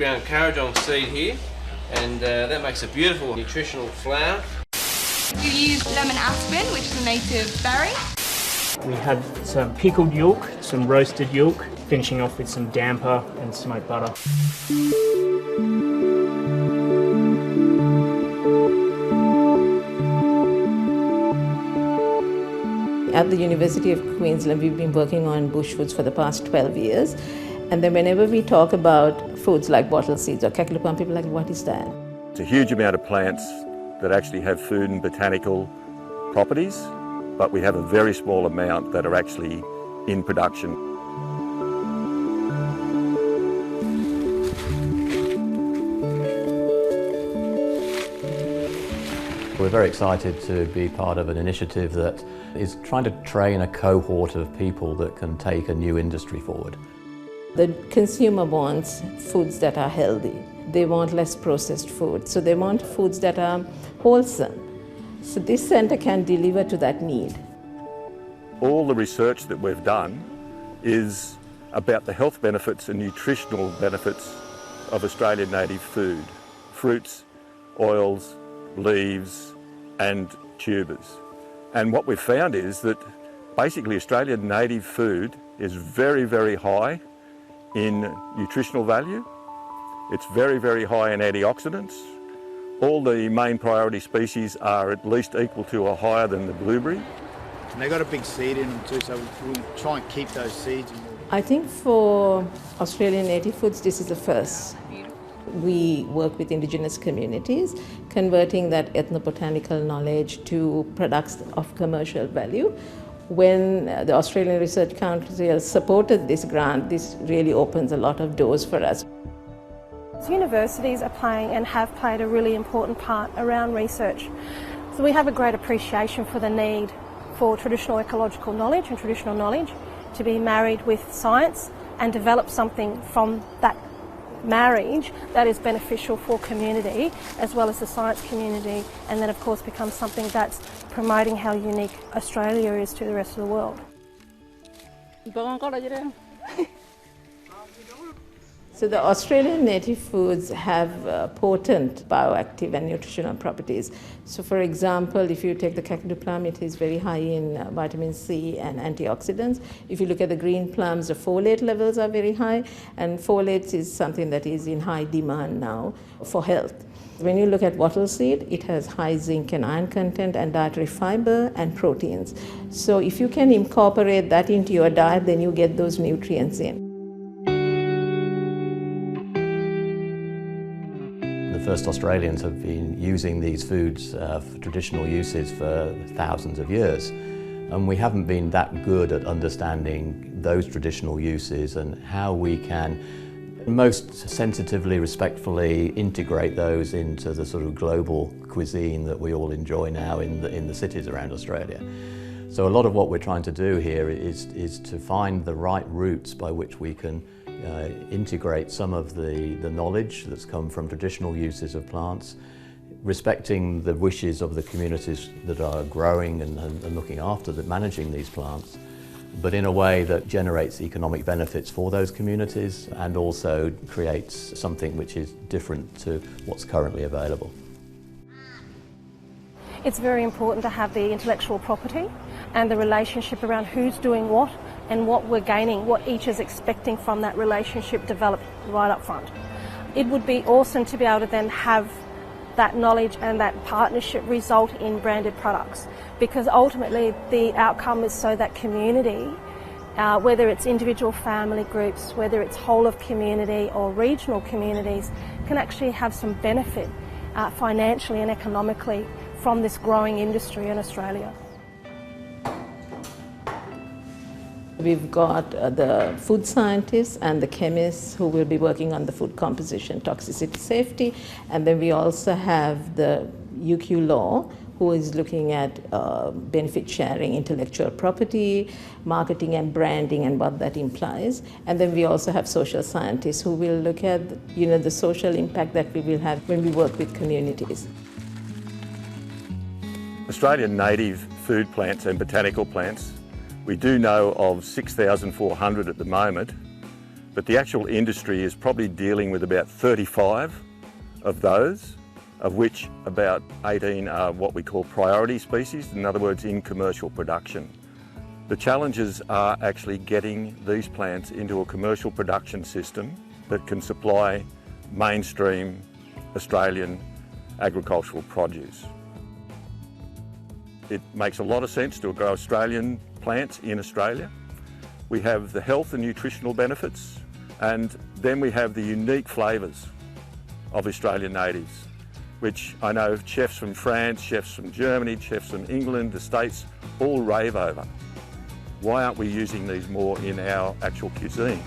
ground carrageen seed here, and that makes a beautiful nutritional flour. We use lemon aspen, which is a native berry. We had some pickled yolk, some roasted yolk, finishing off with some damper and smoked butter. At the University of Queensland, we've been working on bush foods for the past 12 years. And then whenever we talk about foods like wattleseeds or cacklopalm, people are like, what is that? It's a huge amount of plants that actually have food and botanical properties, but we have a very small amount that are actually in production. We're very excited to be part of an initiative that is trying to train a cohort of people that can take a new industry forward. The consumer wants foods that are healthy. They want less processed food, so they want foods that are wholesome. So this centre can deliver to that need. All the research that we've done is about the health benefits and nutritional benefits of Australian native food, fruits, oils, leaves and tubers. And what we've found is that basically Australian native food is very, very high in nutritional value. It's very, very high in antioxidants. All the main priority species are at least equal to or higher than the blueberry. And they got a big seed in them too, so we'll try and keep those seeds. I think for Australian native foods, this is the first. We work with Indigenous communities, converting that ethnobotanical knowledge to products of commercial value. When the Australian Research Council supported this grant, this really opens a lot of doors for us. Universities are playing and have played a really important part around research. So we have a great appreciation for the need for traditional ecological knowledge and traditional knowledge to be married with science and develop something from that marriage that is beneficial for community as well as the science community, and then of course becomes something that's promoting how unique Australia is to the rest of the world. So the Australian native foods have potent bioactive and nutritional properties. So for example, if you take the cacklopalm, it is very high in vitamin C and antioxidants. If you look at the green plums, the folate levels are very high, and folate is something that is in high demand now for health. When you look at wattleseed, it has high zinc and iron content and dietary fiber and proteins. So if you can incorporate that into your diet, then you get those nutrients in. The first Australians have been using these foods for traditional uses for thousands of years, and we haven't been that good at understanding those traditional uses and how we can most sensitively, respectfully integrate those into the sort of global cuisine that we all enjoy now in the cities around Australia. So a lot of what we're trying to do here is to find the right routes by which we can integrate some of the knowledge that's come from traditional uses of plants, respecting the wishes of the communities that are growing and looking after managing these plants, but in a way that generates economic benefits for those communities and also creates something which is different to what's currently available. It's very important to have the intellectual property and the relationship around who's doing what and what we're gaining, what each is expecting from that relationship developed right up front. It would be awesome to be able to then have that knowledge and that partnership result in branded products, because ultimately the outcome is so that community, whether it's individual family groups, whether it's whole of community or regional communities, can actually have some benefit financially and economically from this growing industry in Australia. We've got the food scientists and the chemists who will be working on the food composition, toxicity, safety, and then we also have the UQ law who is looking at benefit sharing, intellectual property, marketing and branding and what that implies. And then we also have social scientists who will look at the social impact that we will have when we work with communities. Australian native food plants and botanical plants, we do know of 6,400 at the moment but the actual industry is probably dealing with about 35 of those, of which about 18 are what we call priority species, in other words, in commercial production. The challenges are actually getting these plants into a commercial production system that can supply mainstream Australian agricultural produce. It makes a lot of sense to grow Australian plants in Australia. We have the health and nutritional benefits, and then we have the unique flavours of Australian natives, which I know chefs from France, chefs from Germany, chefs from England, the States, all rave over. Why aren't we using these more in our actual cuisine?